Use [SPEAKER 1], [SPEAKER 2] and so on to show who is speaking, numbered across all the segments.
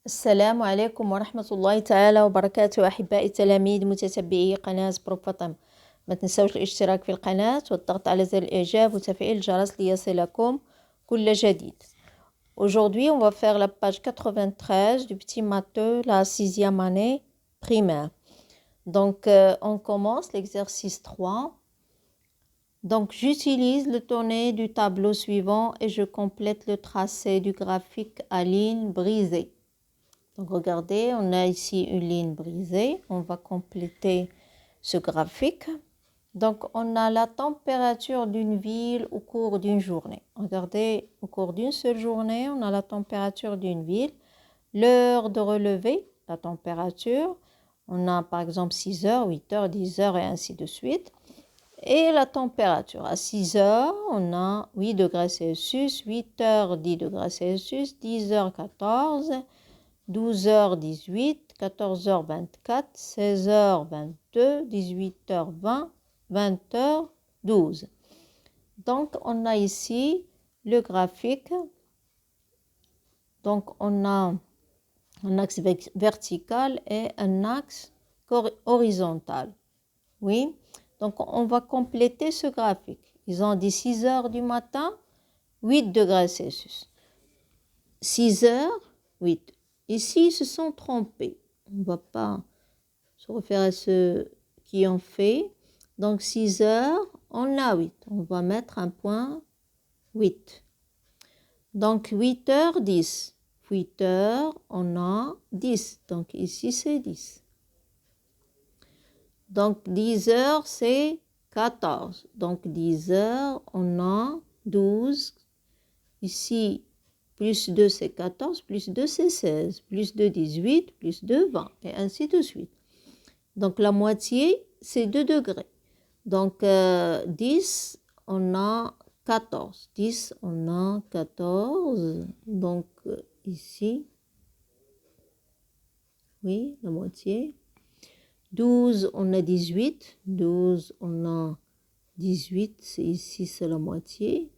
[SPEAKER 1] السلام عليكم ورحمة الله تعالى وبركاته أحبائي التلاميذ متتبعي قناة بروف فاطمة. ما تنسوش الاشتراك في القناة والضغط على زر الإعجاب وتفعيل الجرس ليصلكم كل جديد. Aujourd'hui, on va faire la page 93 du petit matheux, la 6e année primaire. Donc, on commence l'exercice 3. Donc, j'utilise le tonnet du tableau suivant et je complète le tracé du graphique à ligne brisée. Donc, regardez, on a ici une ligne brisée. On va compléter ce graphique. Donc, on a la température d'une ville au cours d'une journée. Regardez, au cours d'une seule journée, on a la température d'une ville. L'heure de relevé, la température. On a par exemple 6 heures, 8 heures, 10 heures et ainsi de suite. Et la température. À 6 heures, on a 8 degrés Celsius, 8 heures, 10 degrés Celsius, 10 heures, 14, 12 heures, 18, 14 heures, 24, 16 heures, 22, 18 heures, 20, 20 heures, 12. Donc, on a ici le graphique. Donc, on a un axe vertical et un axe horizontal. Oui. Donc, on va compléter ce graphique. Ils ont dit 6 heures du matin, 8 degrés Celsius. 6 heures, 8. Ici, ils se sont trompés. On ne va pas se refaire à ceux qui ont fait. Donc, 6 heures, on a 8. On va mettre un point 8. Donc, 8 heures, 10. 8 heures, on a 10. Donc, ici, c'est 10. Donc, 10 heures, c'est 14. Donc, 10 heures, on a 12. Ici, plus 2, c'est 14. Plus 2, c'est 16. Plus 2, 18. Plus 2, 20. Et ainsi de suite. Donc, la moitié, c'est 2 degrés. Donc, 10, on a 14. 10, on a 14. Donc, ici, oui, la moitié. 12, on a 18. 12, on a 18. C'est ici, c'est la moitié.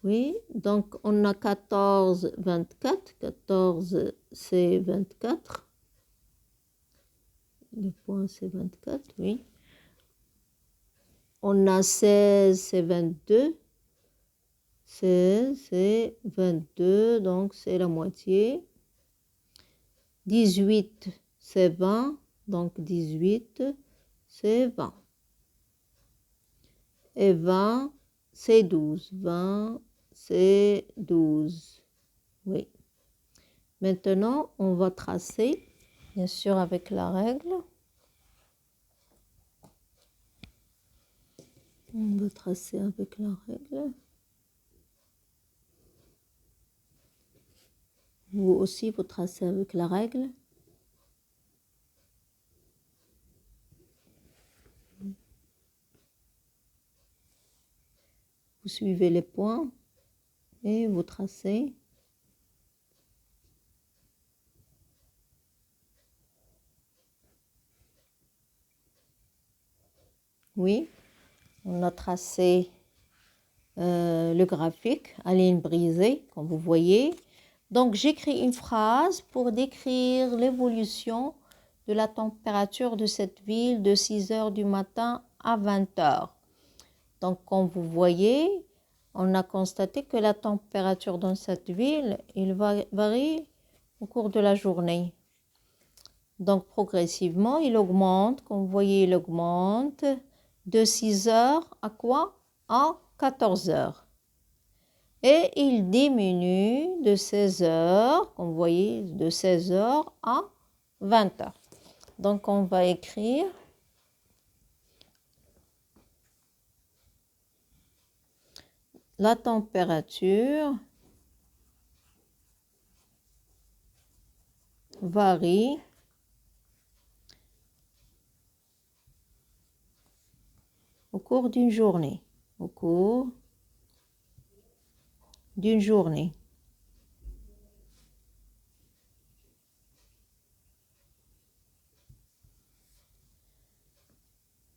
[SPEAKER 1] Oui, donc on a 14, 24. 14, c'est 24. Le point, c'est 24, oui. On a 16, c'est 22. 16, c'est 22, donc c'est la moitié. 18, c'est 20, donc 18, c'est 20. Et 20, c'est 12. 20, c'est 12. Oui. Maintenant, on va tracer, bien sûr, avec la règle. On va tracer avec la règle. Vous aussi, vous tracez avec la règle. Vous suivez les points et vous tracez. Oui, on a tracé le graphique à ligne brisée, comme vous voyez. Donc, j'écris une phrase pour décrire l'évolution de la température de cette ville de 6 heures du matin à 20 heures. Donc, comme vous voyez, on a constaté que la température dans cette ville, il varie au cours de la journée. Donc, progressivement, il augmente. Comme vous voyez, il augmente de 6 heures à quoi? À 14 heures. Et il diminue de 16 heures, comme vous voyez, de 16 heures à 20 heures. Donc, on va écrire la température varie au cours d'une journée. Au cours d'une journée.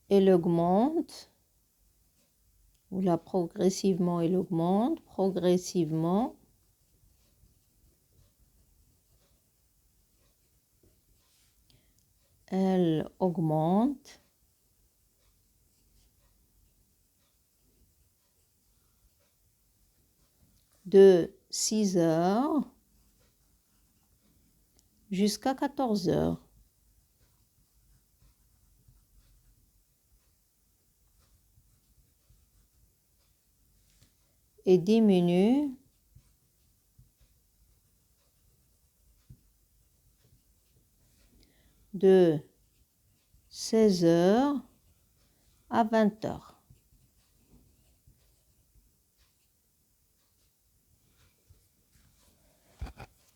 [SPEAKER 1] Elle augmente, ou là progressivement, elle augmente, progressivement, elle augmente de 6 heures jusqu'à 14 heures. Et diminue de 16 heures à 20 heures.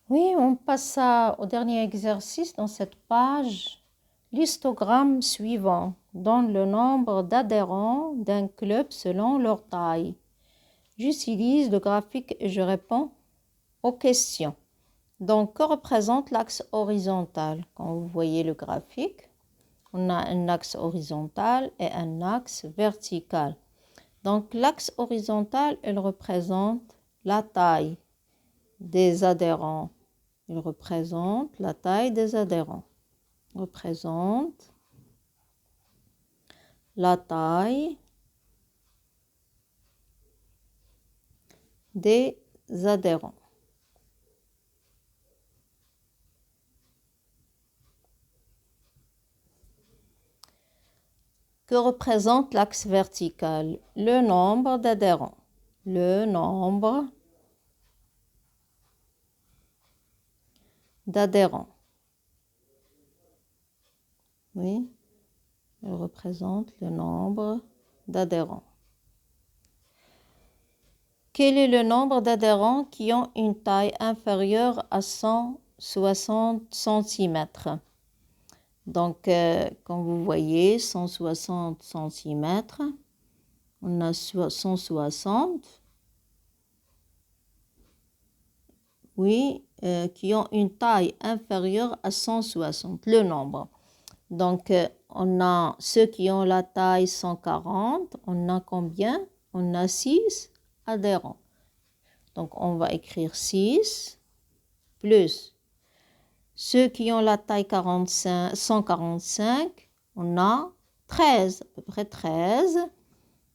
[SPEAKER 1] Oui, on passe au dernier exercice dans cette page. L'histogramme suivant donne le nombre d'adhérents d'un club selon leur taille. J'utilise le graphique et je réponds aux questions. Donc, que représente l'axe horizontal? Quand vous voyez le graphique, on a un axe horizontal et un axe vertical. Donc, l'axe horizontal, il représente la taille des adhérents. Il représente la taille des adhérents. Il représente la taille des adhérents. Que représente l'axe vertical? Le nombre d'adhérents. Le nombre d'adhérents. Oui, elle représente le nombre d'adhérents. Quel est le nombre d'adhérents qui ont une taille inférieure à 160 cm? Donc, comme vous voyez, 160 cm, on a 160, oui, qui ont une taille inférieure à 160, le nombre. Donc, on a ceux qui ont la taille 140, on a combien? On a 6 adhérents. Donc, on va écrire 6 plus ceux qui ont la taille 145, on a 13, à peu près 13.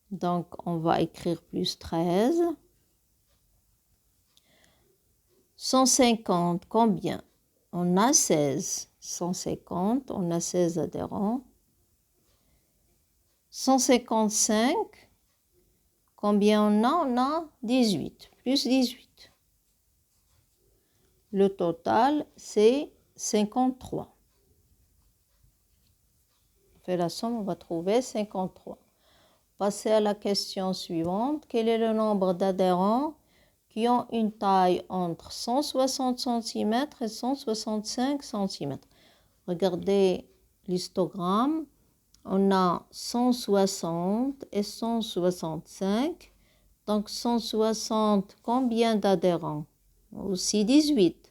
[SPEAKER 1] Donc, on va écrire plus 13. 150, combien? On a 16. 150, on a 16 adhérents. 155, combien on a? On a 18, plus 18. Le total, c'est 53. On fait la somme, on va trouver 53. Passez à la question suivante. Quel est le nombre d'adhérents qui ont une taille entre 160 cm et 165 cm? Regardez l'histogramme. On a 160 et 165. Donc 160, combien d'adhérents? Aussi 18.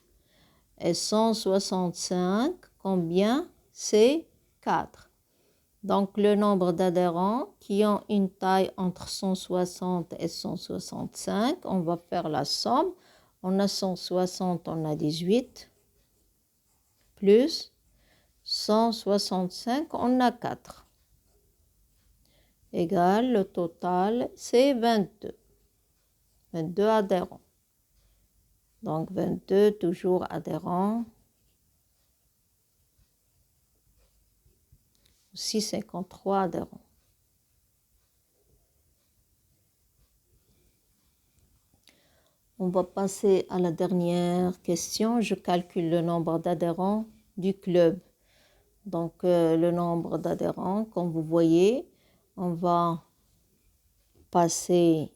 [SPEAKER 1] Et 165, combien? C'est 4. Donc le nombre d'adhérents qui ont une taille entre 160 et 165, on va faire la somme. On a 160, on a 18, plus 165, on a 4. Égal, le total, c'est 22. 22 adhérents. Donc 22, toujours adhérents. Aussi 53 adhérents. On va passer à la dernière question. Je calcule le nombre d'adhérents du club. Donc, le nombre d'adhérents, comme vous voyez, on va passer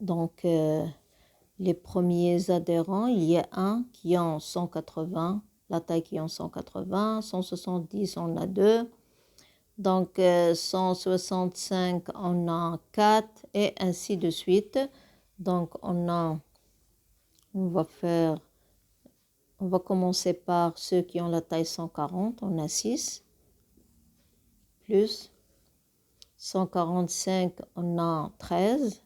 [SPEAKER 1] donc les premiers adhérents. Il y a un qui ont 180, la taille qui ont 180, 170, on a 2. Donc, 165, on a 4 et ainsi de suite. Donc, on va commencer par ceux qui ont la taille 140, on a 6, plus 145, on a 13,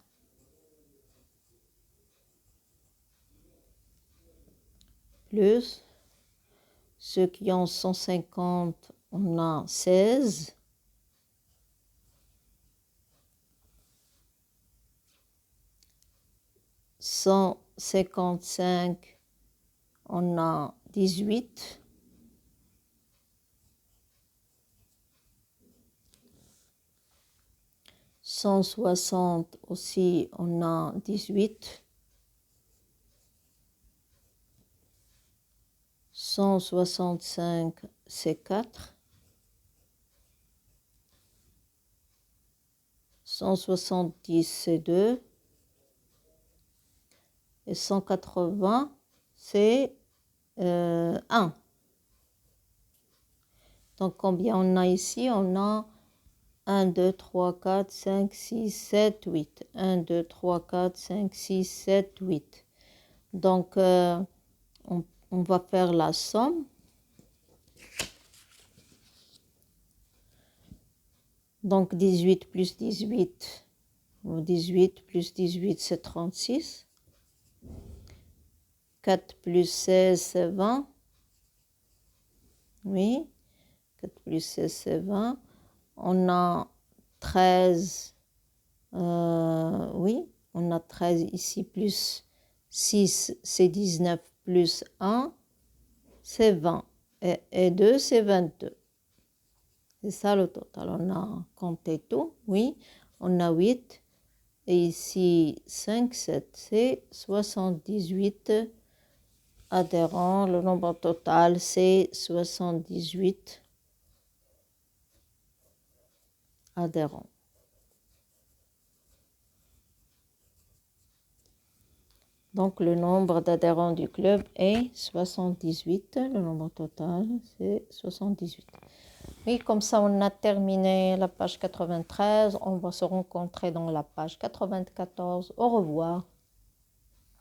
[SPEAKER 1] plus Ceux qui ont 150, on a 16. « 155, on a 18. 160 aussi, on a 18. 165, c'est 4. 170, c'est 2. Et 180, c'est 1. Donc, combien on a ici? On a 1, 2, 3, 4, 5, 6, 7, 8. 1, 2, 3, 4, 5, 6, 7, 8. Donc, on va faire la somme. Donc, 18 plus 18, 18 plus 18, c'est 36. 4 plus 16, c'est 20. Oui, 4 plus 16, c'est 20. On a 13, oui, on a 13 ici, plus 6, c'est 19, plus 1, c'est 20. Et 2, c'est 22. C'est ça le total. On a compté tout, oui. On a 8. Et ici, 5, 7, c'est 78 adhérents. Le nombre total, c'est 78 adhérents. Donc, le nombre d'adhérents du club est 78. Le nombre total, c'est 78. Oui, comme ça, on a terminé la page 93. On va se rencontrer dans la page 94. Au revoir.